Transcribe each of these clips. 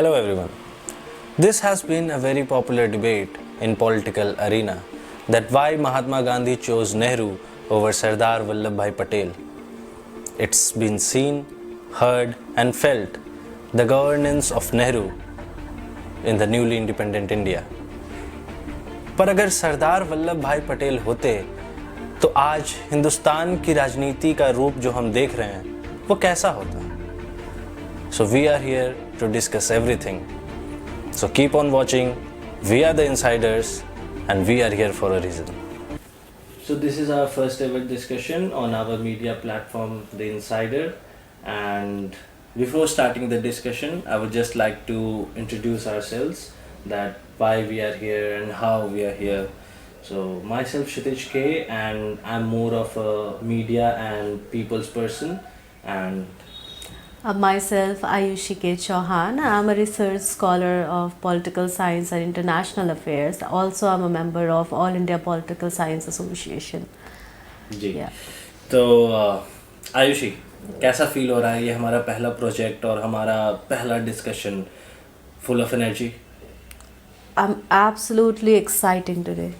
Hello everyone. This has been a very popular debate in political arena that why Mahatma Gandhi chose Nehru over Sardar Vallabhbhai Patel. It's been seen, heard and felt the governance of Nehru in the newly independent India. पर अगर सरदार वल्लभ भाई पटेल होते तो आज हिंदुस्तान की राजनीति का रूप जो हम देख रहे हैं वो कैसा होता? So we are here to discuss everything. So keep on watching. We are the insiders and we are here for a reason. So this is our first ever discussion on our media platform, The Insider. And before starting the discussion, I would just like to introduce ourselves, that why we are here and how we are here. So myself Kshitij K, and I'm more of a media and people's person. And Myself, Ayushi K. Chauhan. I'm a research scholar of political science and international affairs. Also, I'm a member of All India Political Science Association. Ji Yeah. तो आयुषी, कैसा feel हो रहा है ये हमारा पहला project और हमारा पहला discussion? Full of energy? I'm absolutely exciting today.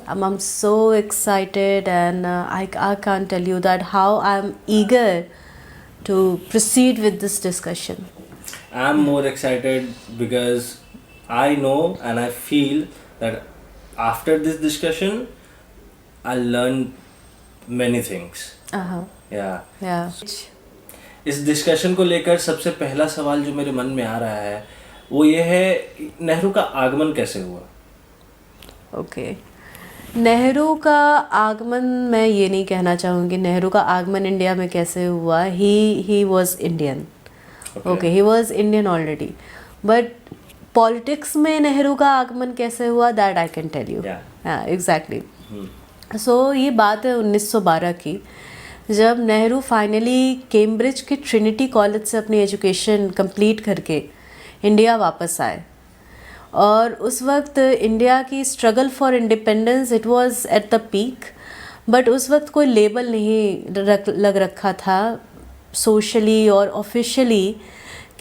I'm so excited, and I can't tell you that how I'm eager to proceed with this discussion. I'm more excited because I know and I feel that after this discussion I'll learn many things. Yeah. Yeah. इस discussion को लेकर सबसे पहला सवाल जो मेरे मन में आ रहा है वो ये है, नेहरू का आगमन कैसे हुआ? ओके नेहरू का आगमन, मैं ये नहीं कहना चाहूँगी नेहरू का आगमन इंडिया में कैसे हुआ. He was Indian. Okay he was Indian already, but politics में नेहरू का आगमन कैसे हुआ, that I can tell you. Exactly. So ये बात है 1912 की, जब नेहरू फाइनली कैम्ब्रिज के ट्रिनिटी कॉलेज से अपनी एजुकेशन कंप्लीट करके इंडिया वापस आए. और उस वक्त इंडिया की struggle for independence, it was at the peak, but उस वक्त कोई लेबल नहीं लग रखा था सोशली और ऑफिशियली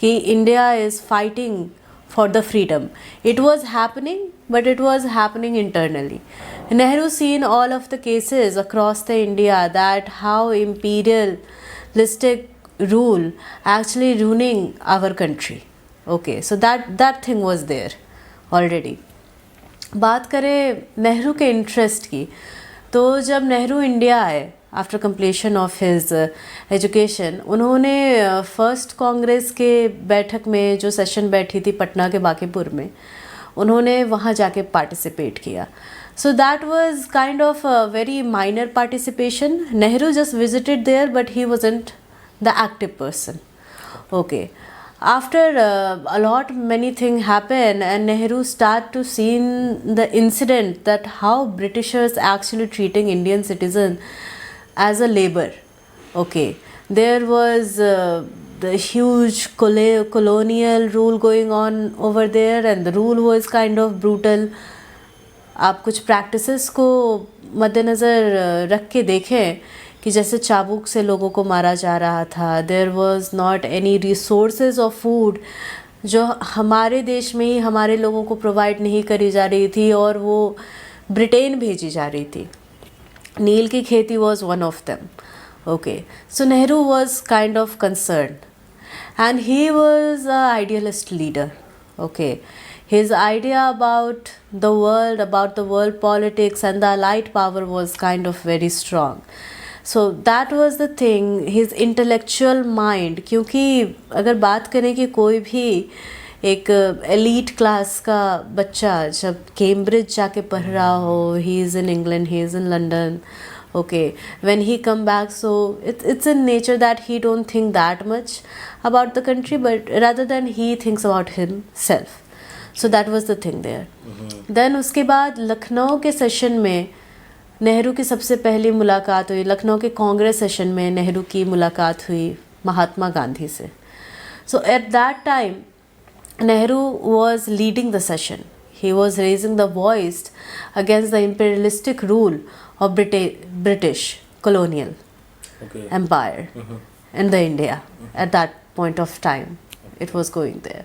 कि India is fighting for the freedom. It was happening, but it was happening internally. Nehru seen all of the cases across the India that how imperialistic rule actually ruining our country. Okay, so that thing was there already. बात करें नेहरू के interest की, तो जब Nehru India आए after completion of his education, उन्होंने first Congress के बैठक में जो सेशन बैठी थी पटना के बांकीपुर में, उन्होंने वहाँ जाके पार्टिसिपेट किया. So that was kind of a very minor participation. Nehru just visited there, but he wasn't the active person. Okay. After many things happened, and Nehru started to see the incident that how Britishers actually treating Indian citizen as a labor. Okay. There was the huge colonial rule going on over there, and the rule was kind of brutal. आप कुछ practices को मद्देनज़र रख के देखें कि जैसे चाबुक से लोगों को मारा जा रहा था. There was not any resources of food जो हमारे देश में ही हमारे लोगों को प्रोवाइड नहीं करी जा रही थी, और वो ब्रिटेन भेजी जा रही थी. नील की खेती was one of them. Okay, so Nehru was kind of concern, and he was a idealist leader. Okay, his idea about the world politics and the allied power was kind of very strong. So that was the thing, his intellectual mind. क्योंकि अगर बात करें कि कोई भी एक elite class का बच्चा जब कैम्ब्रिज जाके पढ़ रहा हो, he is in England, he is in London, okay, when he come back, so it's in nature that he don't think that much about the country, but rather than he thinks about himself. So that was the thing there. Then उसके बाद लखनऊ के session में नेहरू की सबसे पहली मुलाकात हुई. लखनऊ के कांग्रेस सेशन में नेहरू की मुलाकात हुई महात्मा गांधी से. So at that time Nehru was leading the session. He was raising the voice against the imperialistic rule of British colonial empire in the India at that point of time. It was going there.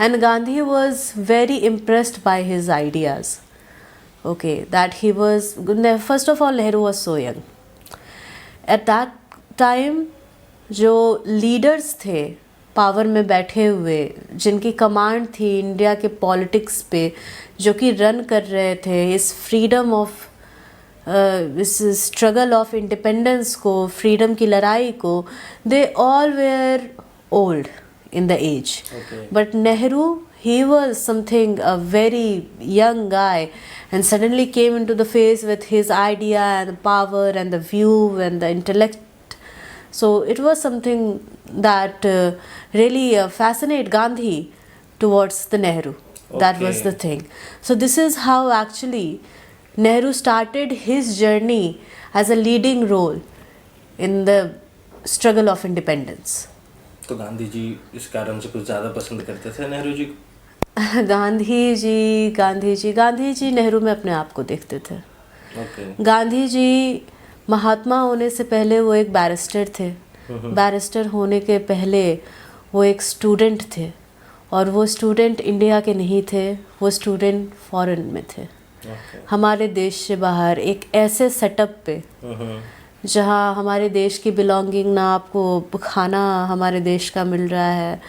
and Gandhi was very impressed by his ideas. Okay, that he was, first of all, Nehru was so young. At that time, जो leaders थे power में बैठे हुए, जिनकी command थी India के politics पे, जो कि रन कर रहे थे इस फ्रीडम ऑफ, इस स्ट्रगल ऑफ इंडिपेंडेंस को, फ्रीडम की लड़ाई को, they all were old in the age. Okay. But Nehru, he was something, a very young guy, and suddenly came into the face with his idea and the power and the view and the intellect. So it was something that really fascinated Gandhi towards the Nehru. That was the thing. So this is how actually Nehru started his journey as a leading role in the struggle of independence. तो गांधी जी इस कारण से कुछ ज़्यादा पसंद करते थे नेहरू जी को? गांधी जी नेहरू में अपने आप को देखते थे. Okay. गांधी जी महात्मा होने से पहले वो एक बैरिस्टर थे. बैरिस्टर होने के पहले वो एक स्टूडेंट थे, और वो स्टूडेंट इंडिया के नहीं थे, वो स्टूडेंट फॉरेन में थे. Okay. हमारे देश से बाहर एक ऐसे सेटअप पे जहाँ हमारे देश की बिलोंगिंग, ना आपको खाना हमारे देश का मिल रहा है,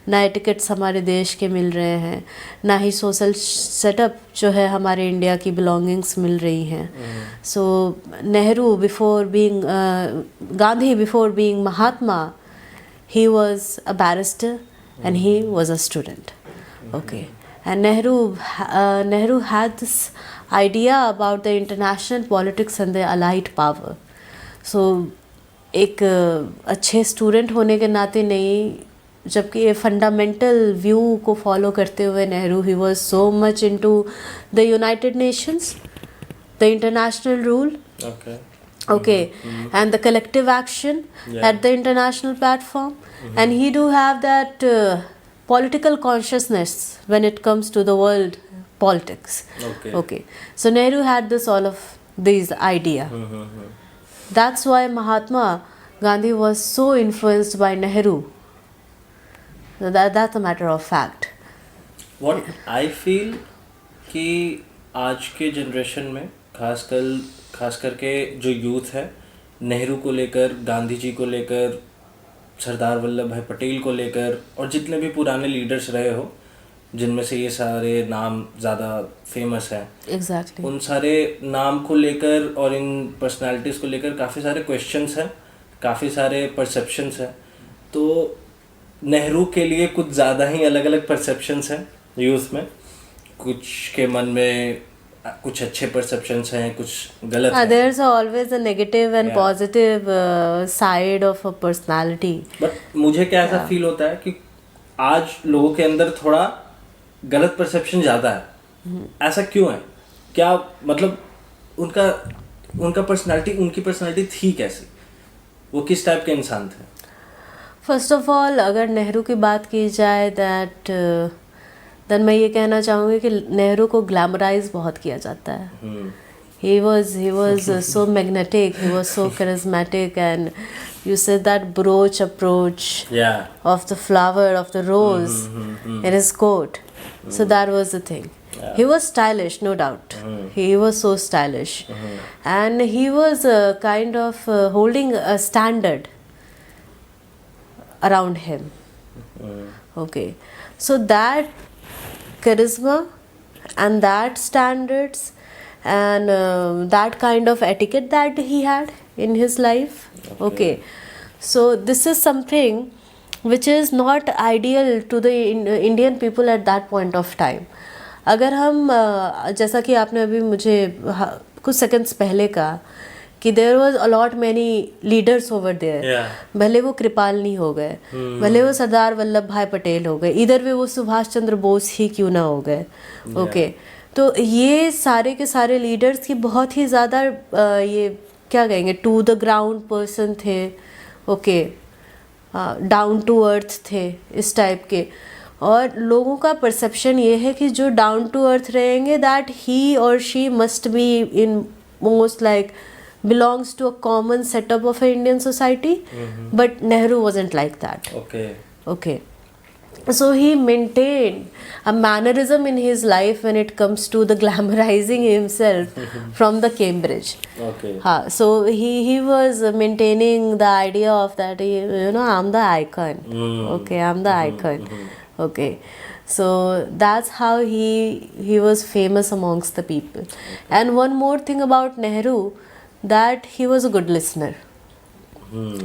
ना टिकट्स हमारे देश के मिल रहे हैं, ना ही सोशल सेटअप जो है हमारे इंडिया की बिलोंगिंग्स मिल रही हैं. So Nehru before being Gandhi, before being Mahatma, he was a barrister and he was a student. Okay. And Nehru had this idea about the international politics and the allied power. So एक अच्छे student होने के नाते नहीं, जबकि ये फंडामेंटल व्यू को follow करते हुए Nehru, he was so much into the United Nations, the international rule. Okay. And the collective action at the international platform. And he do have that political consciousness when it comes to the world politics. Okay. So Nehru had this, all of these idea. That's why Mahatma Gandhi was so influenced by Nehru. So that's a matter of fact. What I feel कि आज के generation में खास करके जो youth है, नेहरू को लेकर, गांधी जी को लेकर, सरदार वल्लभ भाई पटेल को लेकर, और जितने भी पुराने लीडर्स रहे हो, जिनमें से ये सारे नाम ज़्यादा फेमस हैं, Exactly. उन सारे नाम को लेकर और इन पर्सनालिटीज़ को लेकर काफ़ी सारे क्वेश्चंस हैं, काफ़ी सारे परसेप्शंस हैं. तो नेहरू के लिए कुछ ज़्यादा ही अलग अलग परसेप्शंस हैं यूथ में. कुछ के मन में कुछ अच्छे परसेप्शंस हैं, कुछ गलत हैं. There's always a negative and positive side of a personality. But मुझे क्या ऐसा फील होता है कि आज लोगों के अंदर थोड़ा गलत परसेप्शन ज़्यादा है. ऐसा क्यों है? क्या मतलब उनकी पर्सनालिटी थी कैसी? वो किस टाइप के इंसान थे? फर्स्ट ऑफ ऑल, अगर नेहरू की बात की जाए देन मैं ये कहना चाहूँगी कि नेहरू को ग्लैमराइज बहुत किया जाता है. He was so magnetic, he was so charismatic, and you said that brooch approach of the flower of the rose in his coat. So that was the thing. He was stylish, no doubt. He was so stylish, and he was kind of holding a standard around him. Okay, so that charisma and that standards and that kind of etiquette that he had in his life. Okay. So this is something which is not ideal to the Indian people at that point of time. अगर हम जैसा कि आपने अभी मुझे कुछ seconds पहले कहा कि there was a lot many leaders over there, भले वो कृपालनी हो गए, भले वो सरदार वल्लभ भाई पटेल हो गए, इधर भी वो सुभाष चंद्र बोस ही क्यों ना हो गए. ओके. तो ये सारे के सारे लीडर्स की बहुत ही ज़्यादा ये क्या कहेंगे, टू द ग्राउंड पर्सन थे. ओके. डाउन टू अर्थ थे, इस टाइप के. और लोगों का परसेप्शन ये है कि जो डाउन टू अर्थ रहेंगे, दैट ही और she must be in most like belongs to a common setup of an Indian society. But Nehru wasn't like that. Okay. So he maintained a mannerism in his life when it comes to the glamorizing himself from the Cambridge. Okay. So he was maintaining the idea of that, you know, I'm the icon. Okay, I'm the icon. Okay. So that's how he was famous amongst the people. And one more thing about Nehru, that he was a good listener.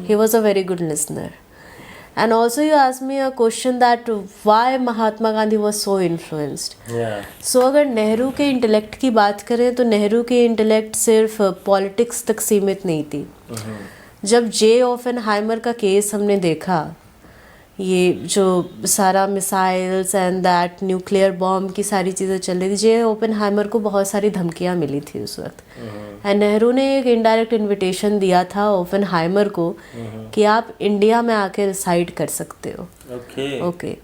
He was a very good listener. And also you asked me a question that why Mahatma Gandhi was so influenced. Yeah. So अगर नेहरू के intellect की बात करें तो नेहरू की intellect सिर्फ politics तक सीमित नहीं थी. जब जे ओपेनहाइमर का केस हमने देखा, ये जो सारा missiles and that nuclear bomb की सारी चीज़ें चल रही थी, जे ओपेनहाइमर को बहुत सारी धमकियाँ मिली थी उस वक्त. एंड नेहरू ने एक इनडायरेक्ट इनविटेशन दिया था ओपेनहाइमर को कि आप इंडिया में आके रिसाइड कर सकते हो. ओके.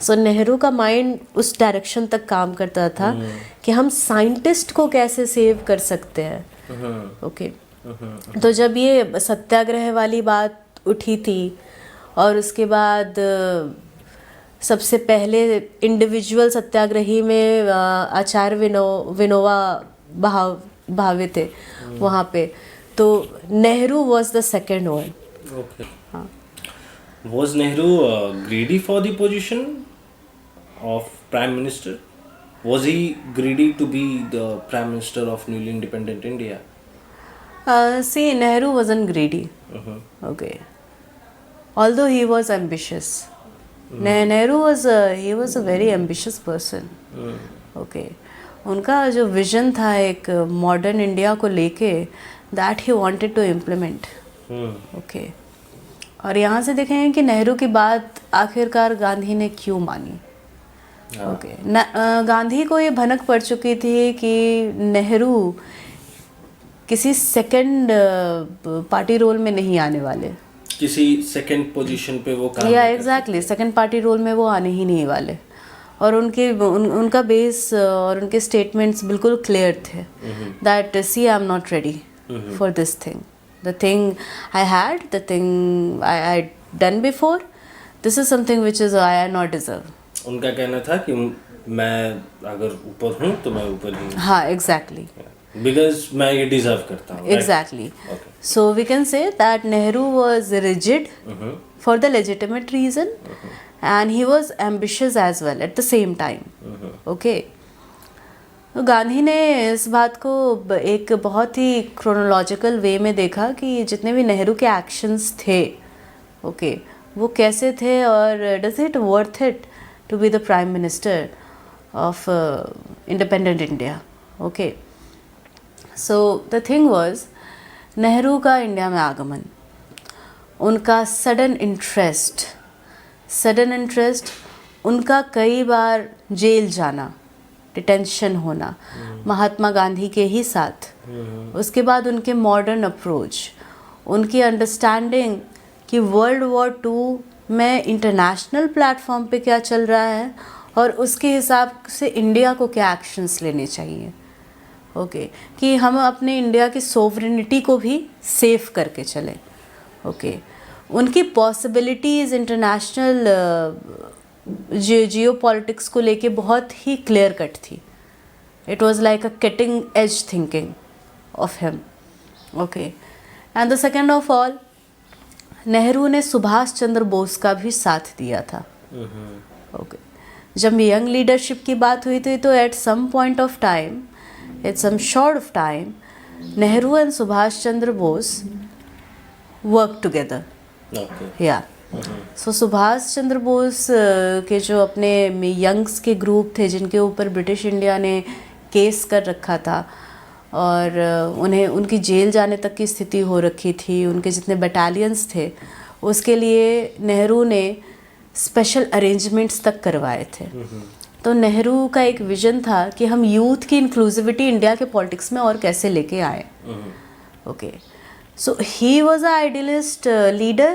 सो नेहरू का माइंड उस डायरेक्शन तक काम करता था कि हम साइंटिस्ट को कैसे सेव कर सकते हैं. ओके. तो जब ये सत्याग्रह वाली बात उठी थी और उसके बाद सबसे पहले इंडिविजुअल सत्याग्रही में आचार्य विनोबा भावे थे वहाँ पे, तो Nehru was the second one. हाँ. Was Nehru greedy for the position of Prime Minister? Was he greedy to be the Prime Minister of newly independent India? See, Nehru wasn't greedy. Okay. Although he was ambitious. Nehru was a very ambitious person. Okay. उनका जो vision था एक modern India को लेके, that he wanted to implement. Okay. और यहाँ से देखेंगे कि नेहरू की बात आखिरकार गांधी ने क्यों मानी. ओके. गांधी को ये भनक पड़ चुकी थी कि नेहरू किसी सेकंड पार्टी रोल में नहीं आने वाले, किसी सेकंड पोजीशन पे वो काम. या एग्जैक्टली सेकंड पार्टी रोल में वो आने ही नहीं वाले. और उनका बेस और उनके स्टेटमेंट्स बिल्कुल क्लियर थे that see I am not ready for this thing. The thing I had, the thing I done before, this is something which is I not deserve. उनका कहना था कि मैं अगर ऊपर हूँ तो मैं ऊपर ही हूँ. हाँ, एग्जैक्टली. बिकॉज मैं ये डिजर्व करता हूँ. Exactly. So we can say that Nehru was rigid for the legitimate reason, and he was ambitious as well at the same time. Okay. तो गांधी ने इस बात को एक बहुत ही क्रोनोलॉजिकल वे में देखा कि जितने भी नेहरू के एक्शंस थे, ओके, वो कैसे थे और does it worth it to be the prime minister of independent India. Okay. So the thing was, Nehru का इंडिया में आगमन, उनका सडन इंटरेस्ट, उनका कई बार जेल जाना, डिटेंशन होना महात्मा गांधी के ही साथ, उसके बाद उनके मॉडर्न अप्रोच, उनकी अंडरस्टैंडिंग कि वर्ल्ड वॉर 2 में इंटरनेशनल प्लेटफॉर्म पे क्या चल रहा है और उसके हिसाब से इंडिया को क्या एक्शंस लेने चाहिए. ओके. कि हम अपने इंडिया की सोवरेनिटी को भी सेव करके चलें. ओके. उनकी पॉसिबिलिटीज़ इंटरनेशनल जियो पॉलिटिक्स को लेके बहुत ही क्लियर कट थी. It was like a cutting edge thinking of him. Okay. And the second of all, Nehru ने सुभाष चंद्र बोस का भी साथ दिया था. ओके. जब यंग लीडरशिप की बात हुई थी तो at some point of time, at some short of time, Nehru and Subhash Chandra Bose work together. Yeah. So Subhash Chandra Bose के जो अपने यंग्स के ग्रुप थे जिनके ऊपर ब्रिटिश इंडिया ने केस कर रखा था और उन्हें उनकी जेल जाने तक की स्थिति हो रखी थी, उनके जितने बटालियंस थे, उसके लिए नेहरू ने स्पेशल अरेंजमेंट्स तक करवाए थे. तो नेहरू का एक विजन था कि हम यूथ की इंक्लूसिविटी इंडिया के पॉलिटिक्स में और कैसे लेके आए. Okay. So he was an idealist leader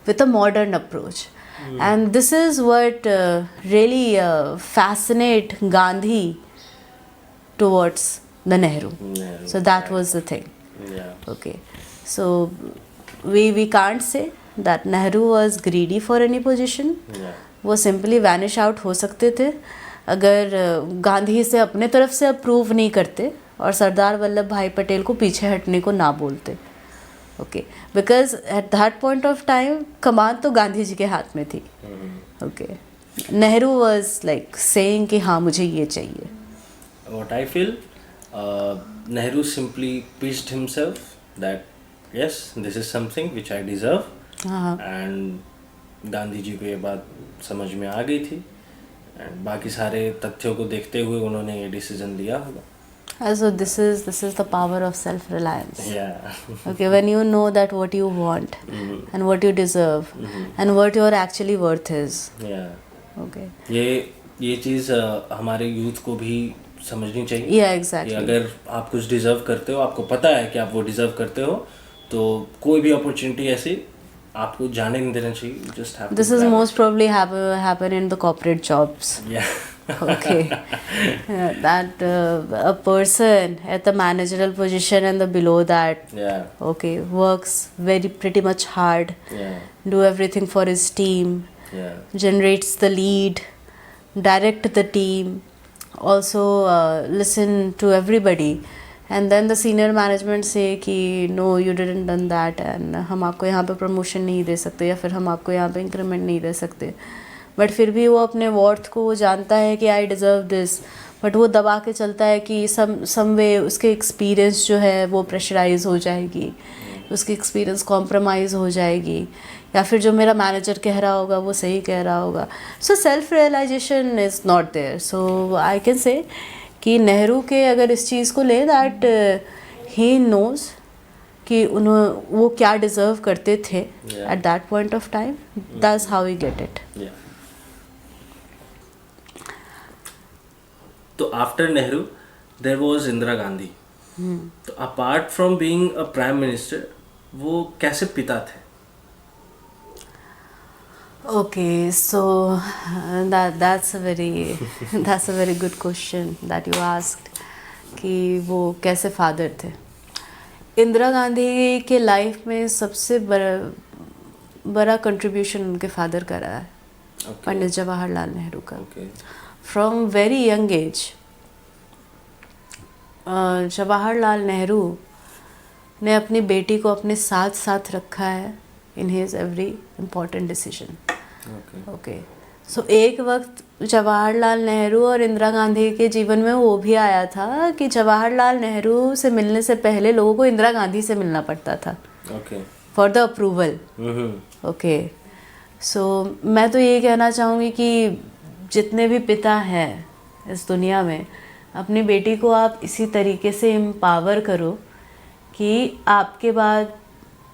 with a modern approach, and this is what really fascinate Gandhi towards the Nehru. So that was the thing. Okay. So we can't say that Nehru was greedy for any position. वो simply vanish out हो सकते थे अगर गांधी से अपने तरफ से approve नहीं करते और सरदार वल्लभ भाई पटेल को पीछे हटने को ना बोलते. Okay, because at that point of time कमान तो गांधी जी के हाथ में थी. Okay, Nehru was like saying कि हाँ मुझे ये चाहिए. What I feel, Nehru simply pitched himself that yes, this is something which I deserve. हाँ. And गांधी जी को ये बात समझ में आ गई थी एंड बाकी सारे तथ्यों को देखते हुए उन्होंने ये डिसीजन लिया होगा. So this is the power of self-reliance. Yeah. Okay, when you know that what you want and what you deserve and what your actually worth is. Yeah. Okay. ये चीज़ हमारे यूथ को भी समझनी चाहिए. Yeah, exactly. कि अगर आप कुछ डिजर्व करते हो, आपको पता है कि आप वो डिजर्व करते हो, तो कोई भी अपॉर्चुनिटी ऐसी आपको जाने नहीं देना चाहिए. You just have to This is grab it. most probably happen in the corporate jobs. Yeah. Okay. That a person at the managerial position and the below that, Yeah. okay, works pretty much hard, Yeah. do everything for his team, Yeah. generates the lead, direct the team, also listen to everybody, and then the senior management say कि no you didn't done that and हम आपको यहाँ पे promotion नहीं दे सकते या फिर हम आपको यहाँ पे increment नहीं दे सकते. बट फिर भी वो अपने वर्थ को वो जानता है कि आई डिज़र्व दिस, बट वो दबा के चलता है कि सम वे उसके एक्सपीरियंस जो है वो प्रेशराइज हो जाएगी, उसकी एक्सपीरियंस कॉम्प्रोमाइज़ हो जाएगी, या फिर जो मेरा मैनेजर कह रहा होगा वो सही कह रहा होगा. So self realization is not there. So I can say कि नेहरू के अगर इस चीज़ को ले दैट ही नोज़ कि वो क्या डिज़र्व करते थे at that point of time, that's how we get it. तो after Nehru there was Indira Gandhi. तो apart from being a prime minister, वो कैसे पिता थे? Okay, so that's a very good question that you asked कि वो कैसे फादर थे. इंदिरा गांधी के लाइफ में सबसे बड़ा कंट्रीब्यूशन उनके फादर का रहा है, पंडित जवाहरलाल नेहरू का. From very young age Jawaharlal Nehru ने अपनी बेटी को अपने साथ साथ रखा है in his every important decision. Okay, so एक वक्त जवाहरलाल नेहरू और इंदिरा गांधी के जीवन में वो भी आया था कि जवाहरलाल नेहरू से मिलने से पहले लोगों को इंदिरा गांधी से मिलना पड़ता था फॉर द अप्रूवल. ओके, सो मैं तो ये कहना चाहूँगी कि जितने भी पिता हैं इस दुनिया में, अपनी बेटी को आप इसी तरीके से एम्पावर करो कि आपके बाद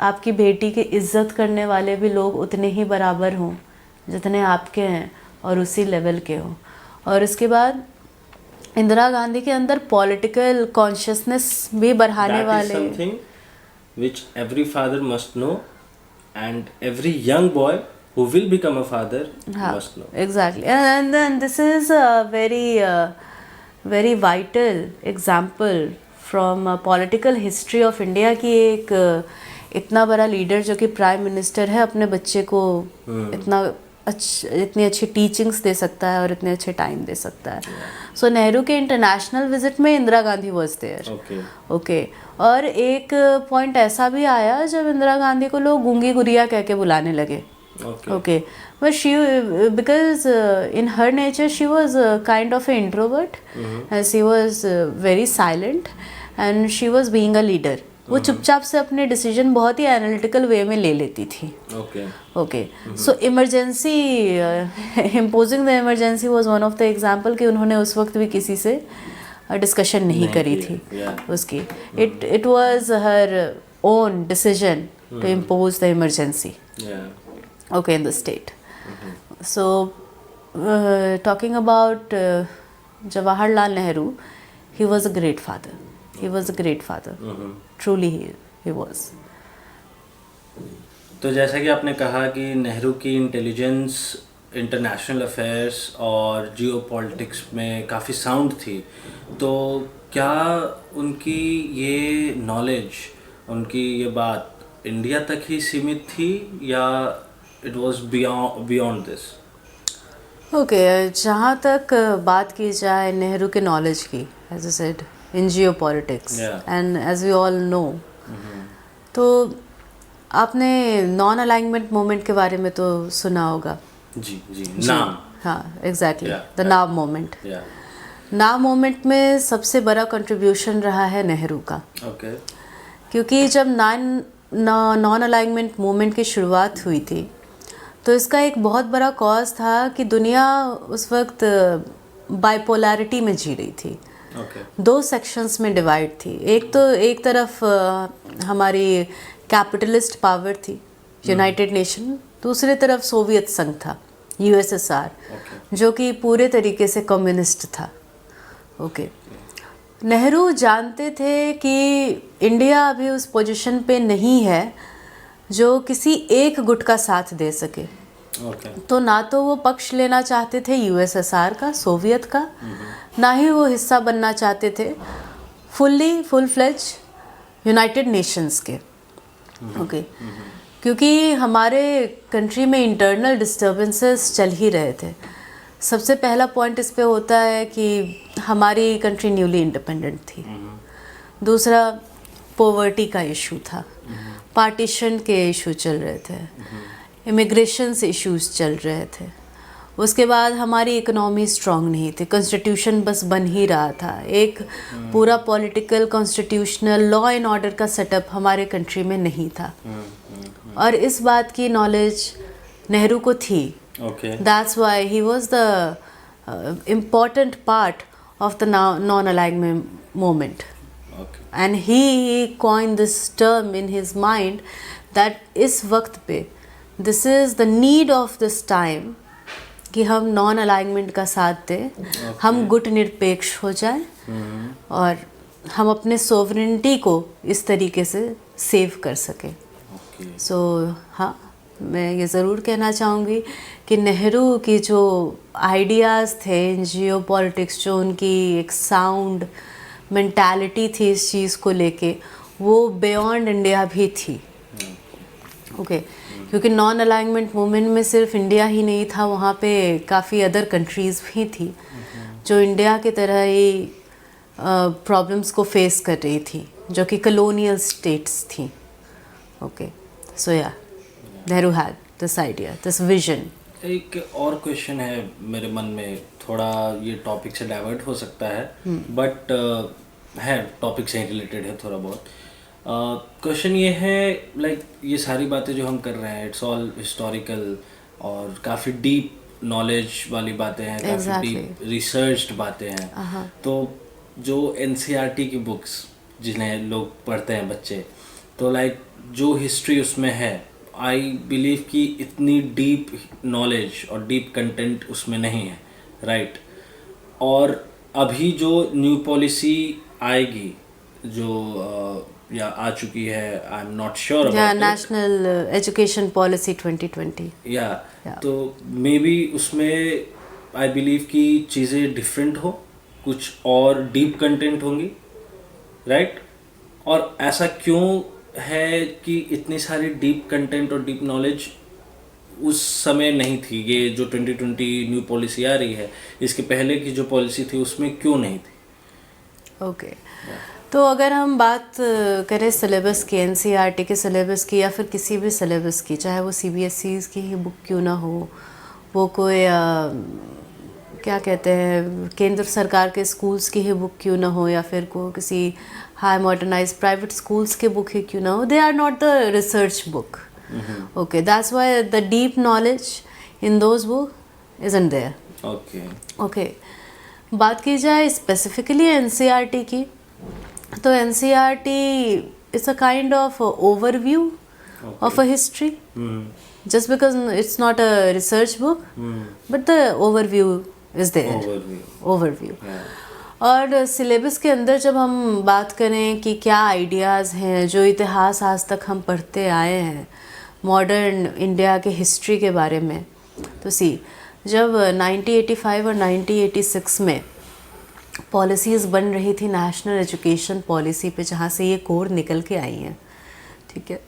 आपकी बेटी की इज्जत करने वाले भी लोग उतने ही बराबर हों जितने आपके हैं और उसी लेवल के हों. और इसके बाद इंदिरा गांधी के अंदर पॉलिटिकल कॉन्शियसनेस भी बढ़ाने वाले, that is something which every father must know and every young boy who will become a father must know. Exactly. And then this is a very vital example from political history of India कि एक इतना बड़ा leader जो कि prime minister है अपने बच्चे को इतनी अच्छी टीचिंग्स दे सकता है और इतने अच्छे टाइम दे सकता है. सो नेहरू के इंटरनेशनल विजिट में Indira Gandhi was there. Okay, और एक पॉइंट ऐसा भी आया जब इंदिरा गांधी को लोग गूंगी गुड़िया कह के बुलाने लगे. Okay, but she because in her nature she was kind of A introvert, she was very silent and she was being a leader. वो चुपचाप से अपने डिसीजन बहुत ही एनालिटिकल वे में ले लेती थी. Okay, so emergency, imposing the emergency was one of the example कि उन्होंने उस वक्त भी किसी से डिस्कशन नहीं करी थी उसकी. It was her own decision to impose the emergency okay in the state. So talking about Jawaharlal Nehru, he was a great father. Truly he was. तो जैसा कि आपने कहा कि नेहरू की इंटेलिजेंस इंटरनेशनल अफेयर्स और जियो पॉलिटिक्स में काफ़ी साउंड थी, तो क्या उनकी ये नॉलेज, उनकी ये बात इंडिया तक ही सीमित थी या it was beyond this? Okay जहाँ तक बात की जाए नेहरू के नॉलेज की, as I said in geopolitics and as we all know, तो आपने नॉन अलाइनमेंट मूवमेंट के बारे में तो सुना होगा। जी नाम। हाँ एग्जैक्टली, द नाव मूवमेंट। या नाव मूवमेंट में सबसे बड़ा कंट्रीब्यूशन रहा है नेहरू का। ओके क्योंकि जब नॉन अलाइनमेंट मूवमेंट की शुरुआत हुई थी तो इसका एक बहुत बड़ा कॉज था कि दुनिया उस वक्त बाइपोलैरिटी में जी रही थी। दो सेक्शंस में डिवाइड थी। एक तरफ हमारी कैपिटलिस्ट पावर थी यूनाइटेड नेशन, दूसरी तरफ सोवियत संघ था यूएसएसआर, जो कि पूरे तरीके से कम्युनिस्ट था। ओके नेहरू जानते थे कि इंडिया अभी उस पोजीशन पे नहीं है जो किसी एक गुट का साथ दे सके। तो ना तो वो पक्ष लेना चाहते थे यूएसएसआर का, सोवियत का, ना ही वो हिस्सा बनना चाहते थे फुल फ्लेज यूनाइटेड नेशंस के। ओके क्योंकि हमारे कंट्री में इंटरनल डिस्टर्बेंसेस चल ही रहे थे। सबसे पहला पॉइंट इस पे होता है कि हमारी कंट्री न्यूली इंडिपेंडेंट थी। दूसरा पॉवर्टी का इशू था, पार्टीशन के इशू चल रहे थे, इमिग्रेशन से इश्यूज चल रहे थे। उसके बाद हमारी इकोनॉमी स्ट्रांग नहीं थी, कॉन्स्टिट्यूशन बस बन ही रहा था। एक पूरा political constitutional law and order का सेटअप हमारे कंट्री में नहीं था, और इस बात की नॉलेज नेहरू को थी। That's why he was the important part of the non alignment movement, and he coined this term in his mind that इस वक्त पे this is the need of this time कि हम नॉन अलाइनमेंट का साथ दें, हम गुट निरपेक्ष हो जाएं, और हम अपने सोवरेनिटी को इस तरीके से सेव कर सकें। सो हाँ, मैं ये ज़रूर कहना चाहूँगी कि नेहरू की जो आइडियाज़ थे इन जियो पॉलिटिक्स, जो उनकी एक साउंड मेंटालिटी थी इस चीज़ को लेके, वो बियॉन्ड इंडिया भी थी। ओके क्योंकि नॉन अलाइनमेंट मूवमेंट में सिर्फ इंडिया ही नहीं था, वहाँ पे काफ़ी अदर कंट्रीज़ भी थी जो इंडिया की तरह ही प्रॉब्लम्स को फेस कर रही थी, जो कि कलोनियल स्टेट्स थी। ओके सो या Nehru had this idea, this vision. एक और क्वेश्चन है मेरे मन में, थोड़ा ये टॉपिक से डाइवर्ट हो सकता है, बट है टॉपिक से रिलेटेड है थोड़ा बहुत। क्वेश्चन ये है, लाइक ये सारी बातें जो हम कर रहे हैं इट्स ऑल हिस्टोरिकल और काफ़ी डीप नॉलेज वाली बातें हैं, काफ़ी डीप रिसर्च्ड बातें हैं। तो जो एनसीईआरटी की बुक्स जिन्हें लोग पढ़ते हैं बच्चे, तो लाइक जो हिस्ट्री उसमें है, आई बिलीव कि इतनी डीप नॉलेज और डीप कंटेंट उसमें नहीं है, राइट? और अभी जो न्यू पॉलिसी आएगी, जो या आ चुकी है, आई am not sure about it, national education policy 2020, या तो मे बी उसमें आई बिलीव कि चीज़ें डिफरेंट हो, कुछ और डीप कंटेंट होंगी, राइट? और ऐसा क्यों है कि इतनी सारी डीप कंटेंट और डीप नॉलेज उस समय नहीं थी? ये जो 2020 न्यू पॉलिसी आ रही है, इसके पहले की जो पॉलिसी थी उसमें क्यों नहीं थी? ओके तो अगर हम बात करें सिलेबस की, एनसीईआरटी के सिलेबस की, या फिर किसी भी सिलेबस की, चाहे वो सीबीएसई की ही बुक क्यों ना हो, वो कोई क्या कहते हैं केंद्र सरकार के स्कूल्स की ही बुक क्यों ना हो, या फिर को किसी हाई मॉडर्नाइज प्राइवेट स्कूल्स के बुक ही क्यों ना हो, they are not the research book. Okay that's why the deep knowledge in those book isn't there. Okay बात की जाए स्पेसिफिकली एनसीईआरटी की, तो NCERT is a kind of overview of a history, just because it's not a research book, but the overview is there. Overview. और syllabus के अंदर जब हम बात करें कि क्या आइडियाज़ हैं जो इतिहास आज तक हम पढ़ते आए हैं मॉडर्न इंडिया के हिस्ट्री के बारे में, तो जब 1985 और 1986 में पॉलिसीज़ बन रही थी नेशनल एजुकेशन पॉलिसी पे, जहाँ से ये कोड निकल के आई हैं, ठीक है,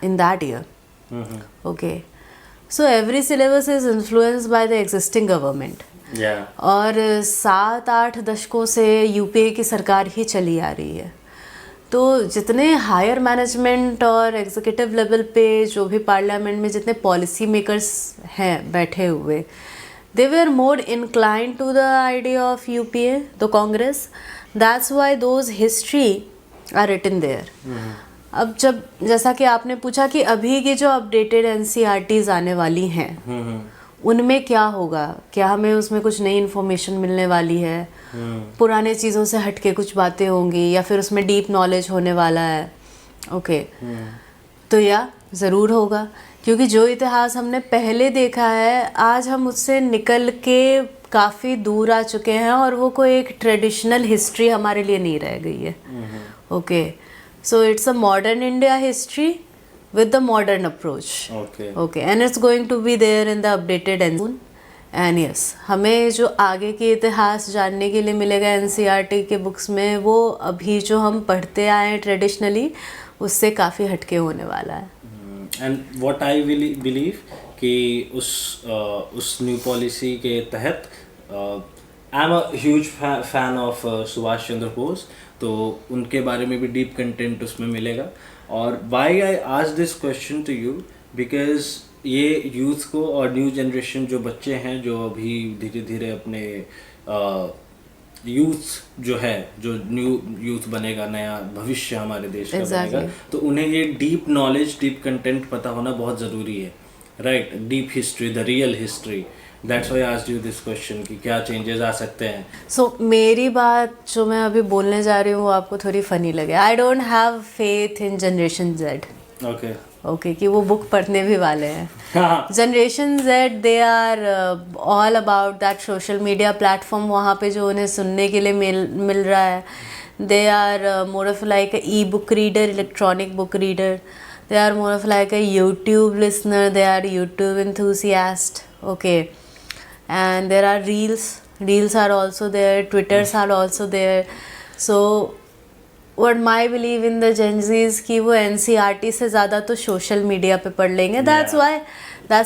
in that year. Okay, so every syllabus is influenced by the existing government. और 7-8 दशकों से यूपीए की सरकार ही चली आ रही है। तो जितने हायर मैनेजमेंट और एग्जीक्यूटिव लेवल पे जो भी पार्लियामेंट में जितने पॉलिसी मेकर्स हैं बैठे हुए, they were more inclined to the idea of UPA, the Congress. That's why those history are written there. अब जब जैसा कि आपने पूछा कि अभी की जो अपडेटेड NCERTs आने वाली हैं उनमें क्या होगा, क्या हमें उसमें कुछ नई इन्फॉर्मेशन मिलने वाली है, पुराने चीज़ों से हटके कुछ बातें होंगी, या फिर उसमें डीप नॉलेज होने वाला है। ओके तो या ज़रूर होगा, क्योंकि जो इतिहास हमने पहले देखा है आज हम उससे निकल के काफ़ी दूर आ चुके हैं और वो कोई एक ट्रेडिशनल हिस्ट्री हमारे लिए नहीं रह गई है। Okay so it's a modern India history with the modern approach. Okay, and it's going to be there in the updated and yes, हमें जो आगे के इतिहास जानने के लिए मिलेगा NCERT के बुक्स में, वो अभी जो हम पढ़ते आए हैं ट्रेडिशनली उससे काफ़ी हटके होने वाला है। And what I believe कि उस न्यू पॉलिसी के तहत I am a huge fan of Subhash Chandra Bose, तो उनके बारे में भी डीप कंटेंट उसमें मिलेगा। और why I ask this question to you, because ये यूथ को और न्यू जनरेशन जो बच्चे हैं जो अभी धीरे धीरे अपने यूथ जो है, जो न्यू यूथ बनेगा, नया भविष्य हमारे देश का बनेगा, तो उन्हें ये डीप नॉलेज, डीप कंटेंट पता होना बहुत ज़रूरी है, right? Deep history, the real history. That's why I asked you this question कि क्या चेंजेस आ सकते हैं। So मेरी बात जो मैं अभी बोलने जा रही हूँ वो आपको थोड़ी फनी लगे। I don't have faith in Generation Z. Okay, कि वो बुक पढ़ने भी वाले हैं। Generation Z, they are all about that social media platform, वहाँ पे जो उन्हें सुनने के लिए मिल रहा है। They are more of like a e-book reader, electronic book reader. They are more of like a YouTube listener. They are YouTube enthusiast. Okay. And there are reels are also there, Twitters are also there. So what my belief in the Gen Z is कि वो NCERT से ज़्यादा तो social media पे पढ़ लेंगे। That's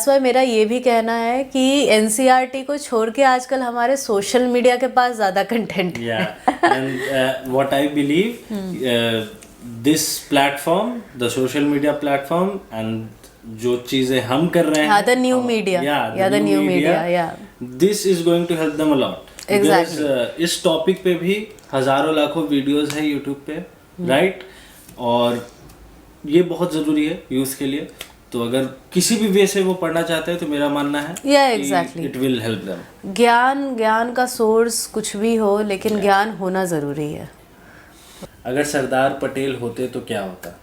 why मेरा ये भी कहना है कि NCERT को छोड़ के आजकल हमारे सोशल मीडिया के पास ज़्यादा कंटेंट है। And what I believe, this platform, the social media platform, and जो चीजें हम कर रहे हैं, the new media, the new media, this is going to help them a lot. Exactly. इस टॉपिक पे भी हजारों लाखों वीडियोस हैं यूट्यूब पे, राइट? और ये बहुत ज़रूरी है यूथ के लिए। तो अगर किसी भी वे से वो पढ़ना चाहते हैं तो मेरा मानना है exactly. it will help them. ज्ञान का सोर्स कुछ भी हो, लेकिन ज्ञान होना ज़रूरी है। अगर सरदार पटेल होते तो क्या होता?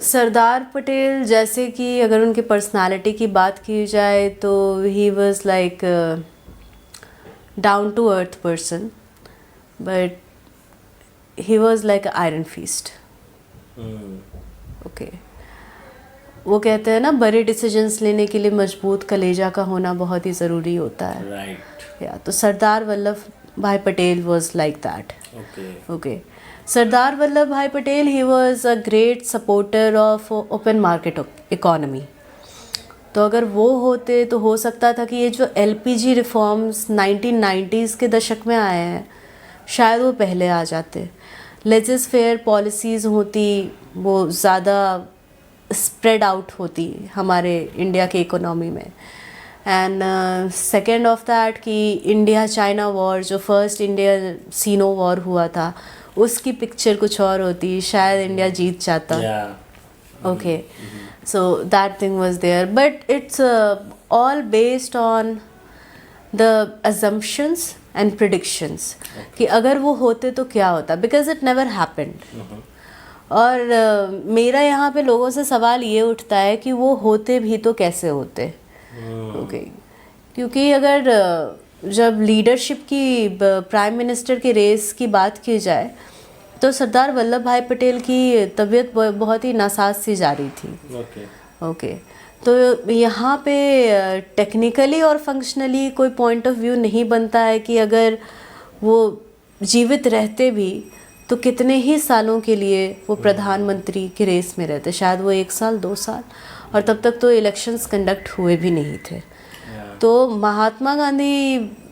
सरदार पटेल जैसे कि अगर उनकी पर्सनालिटी की बात की जाए तो he was like down to earth person, but he was like iron fist. Okay, वो कहते हैं ना बड़े डिसीजंस लेने के लिए मजबूत कलेजा का होना बहुत ही ज़रूरी होता है, राइट? या तो Sardar Vallabh Bhai Patel was like that. Okay, Sardar Vallabh Bhai Patel, he was a great supporter of open market economy. तो अगर वो होते तो हो सकता था कि ये जो LPG रिफॉर्म्स 1990s के दशक में आए हैं शायद वो पहले आ जाते। लेजेस फेयर पॉलिसीज़ होती, वो ज़्यादा स्प्रेड आउट होती हमारे इंडिया के इकोनॉमी में। एंड सेकेंड ऑफ दैट कि इंडिया चाइना वॉर, जो फर्स्ट इंडिया सीनो वॉर हुआ था, उसकी पिक्चर कुछ और होती, शायद इंडिया जीत जाता। Okay, so that thing was there, but it's all based on the assumptions and predictions कि अगर वो होते तो क्या होता, बिकॉज इट नेवर हैपेंड। और मेरा यहाँ पे लोगों से सवाल ये उठता है कि वो होते भी तो कैसे होते। ओके, क्योंकि अगर जब लीडरशिप की, प्राइम मिनिस्टर की रेस की बात की जाए तो सरदार वल्लभ भाई पटेल की तबीयत बहुत ही नासाज सी जा रही थी। ओके, तो यहाँ पे टेक्निकली और फंक्शनली कोई पॉइंट ऑफ व्यू नहीं बनता है कि अगर वो जीवित रहते भी तो कितने ही सालों के लिए वो प्रधानमंत्री की रेस में रहते, शायद वो 1 साल 2 साल। और तब तक तो इलेक्शंस कंडक्ट हुए भी नहीं थे। तो Mahatma Gandhi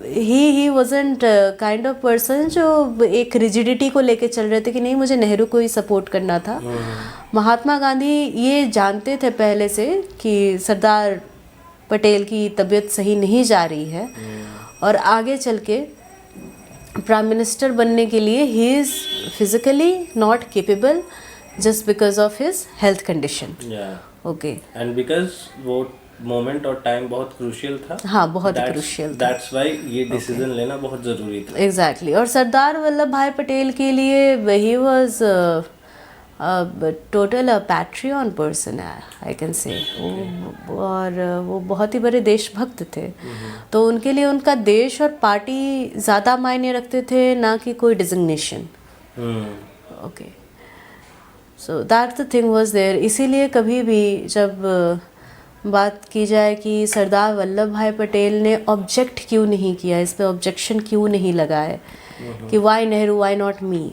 he wasn't kind of person जो एक रिजिडिटी को लेके चल रहे थे कि नहीं मुझे नेहरू को ही सपोर्ट करना था। महात्मा गांधी ये जानते थे पहले से कि सरदार पटेल की तबीयत सही नहीं जा रही है और आगे चल के प्राइम मिनिस्टर बनने के लिए he is physically not capable just because of his health condition. Okay, and because वो मोमेंट और टाइम बहुत क्रूशियल था। हाँ, बहुत क्रूशियल था। दैट्स व्हाई ये डिसीजन लेना बहुत ज़रूरी था। एग्जैक्टली। और सरदार वल्लभ भाई पटेल के लिए he was total a Patreon person I can से। और वो बहुत ही बड़े देशभक्त थे। तो उनके लिए उनका देश और पार्टी ज़्यादा मायने रखते थे ना कि कोई designation. Okay, so that the thing was there. इसीलिए कभी भी जब बात की जाए कि सरदार वल्लभ भाई पटेल ने ऑब्जेक्ट क्यों नहीं किया, इस पे ऑब्जेक्शन क्यों नहीं लगाए कि why Nehru, why not me,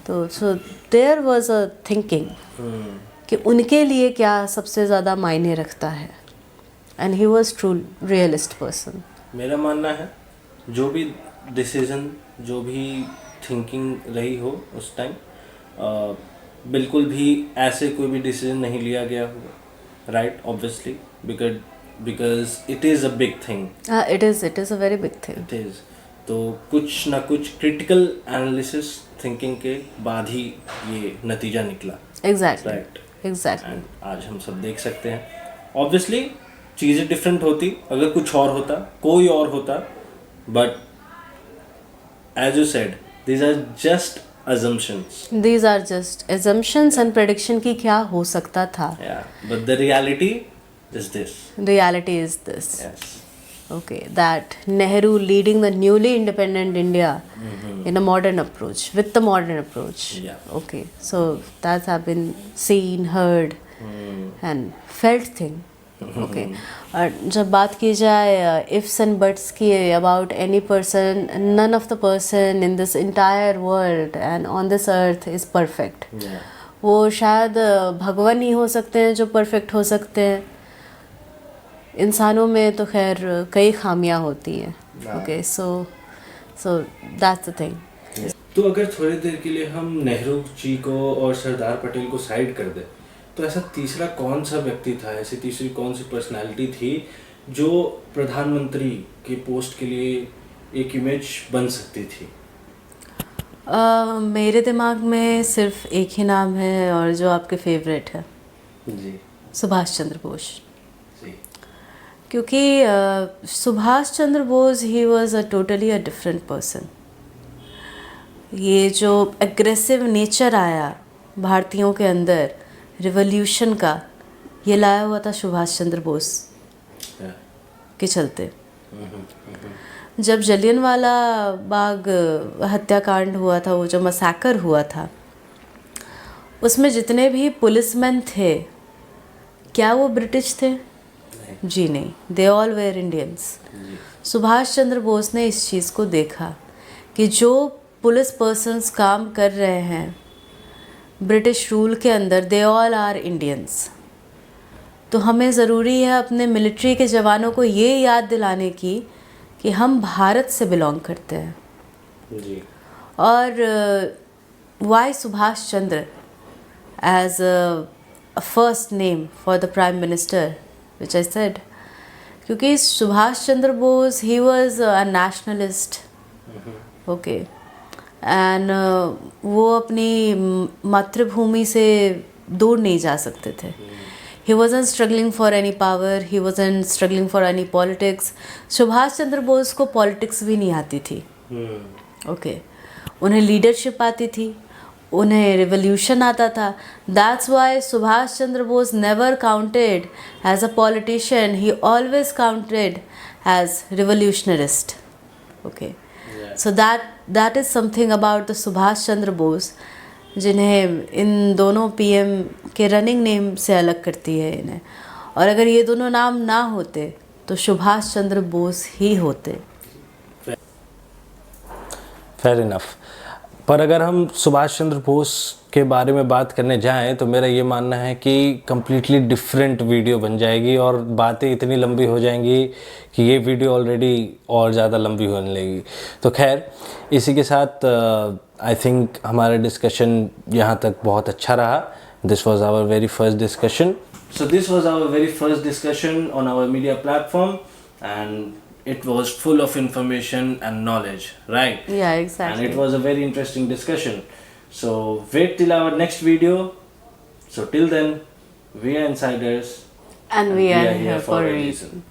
तो so there was a thinking कि उनके लिए क्या सबसे ज़्यादा मायने रखता है। And he was true realist person. मेरा मानना है जो भी डिसीजन, जो भी थिंकिंग रही हो उस टाइम, बिल्कुल भी ऐसे कोई भी डिसीजन नहीं लिया गया होगा, right? Obviously because it is a big thing. It is a very big thing. It is. तो कुछ ना कुछ क्रिटिकल एनालिसिस थिंकिंग के बाद ही ये नतीजा निकला। Exactly, right, exactly. एंड आज हम सब देख सकते हैं। ऑब्वियसली चीज़ें डिफरेंट होती अगर कुछ और होता, कोई और होता, but as you said these are just assumptions. These are just assumptions and prediction की क्या हो सकता था। Yeah, but the reality is this. Reality is this. Yes. Okay, that Nehru leading the newly independent India in a modern approach, with the modern approach. Yeah. Okay, so that have been seen, heard, and felt thing. Okay. और जब बात की जाए ifs and buts की about any person, none of the person in this entire world and on this earth is perfect. वो शायद भगवान ही हो सकते हैं जो परफेक्ट हो सकते हैं। इंसानों में तो खैर कई खामियां होती हैं। Okay, so that's the thing. तो अगर थोड़ी देर के लिए हम नेहरू जी को और सरदार पटेल को साइड कर दें, तो ऐसा तीसरा कौन सा व्यक्ति था, ऐसी तीसरी कौन सी पर्सनालिटी थी जो प्रधानमंत्री के पोस्ट के लिए एक इमेज बन सकती थी? मेरे दिमाग में सिर्फ एक ही नाम है और जो आपके फेवरेट है जी, सुभाष चंद्र बोस जी। क्योंकि Subhash Chandra Bose he was a totally a different person. ये जो एग्रेसिव नेचर आया भारतीयों के अंदर रिवॉल्यूशन का, ये लाया हुआ था सुभाष चंद्र बोस के चलते। जब जलियनवाला बाग हत्याकांड हुआ था, वो जो मसैकर हुआ था, उसमें जितने भी पुलिसमैन थे क्या वो ब्रिटिश थे? जी नहीं, they all were Indians. Subhash Chandra Bose ने इस चीज़ को देखा कि जो पुलिस पर्सन्स काम कर रहे हैं ब्रिटिश रूल के अंदर, दे ऑल आर इंडियंस। तो हमें ज़रूरी है अपने मिलिट्री के जवानों को ये याद दिलाने की कि हम भारत से बिलोंग करते हैं। जी। और why Subhash Chandra as a first name for the prime minister which I said, क्योंकि Subhash Chandra Bose he was a nationalist. Okay, and वो अपनी मातृभूमि से दूर नहीं जा सकते थे। He wasn't struggling for any power, he wasn't struggling for any politics. Subhash Chandra Bose को पॉलिटिक्स भी नहीं आती थी। ओके, उन्हें लीडरशिप आती थी, उन्हें रिवोल्यूशन आता था। That's why Subhash Chandra Bose never counted as a politician, he always counted as revolutionist. Okay, so that is something about the Subhash Chandra Bose, जिन्हें इन दोनों पीएम के रनिंग नेम से अलग करती है इन्हें। और अगर ये दोनों नाम ना होते तो सुभाष चंद्र बोस ही होते। Fair enough. पर अगर हम सुभाष चंद्र बोस के बारे में बात करने जाएं तो मेरा ये मानना है कि कम्प्लीटली डिफरेंट वीडियो बन जाएगी और बातें इतनी लंबी हो जाएंगी कि ये वीडियो ऑलरेडी और ज़्यादा लंबी होने लगेगी। तो खैर, इसी के साथ आई थिंक हमारा डिस्कशन यहाँ तक बहुत अच्छा रहा। This was our very first discussion. So this was our very first discussion on our media platform, and it was full of information and knowledge, right? Yeah, exactly. And it was a very interesting discussion. So wait till our next video. So till then, we are insiders, And we are here for a reason.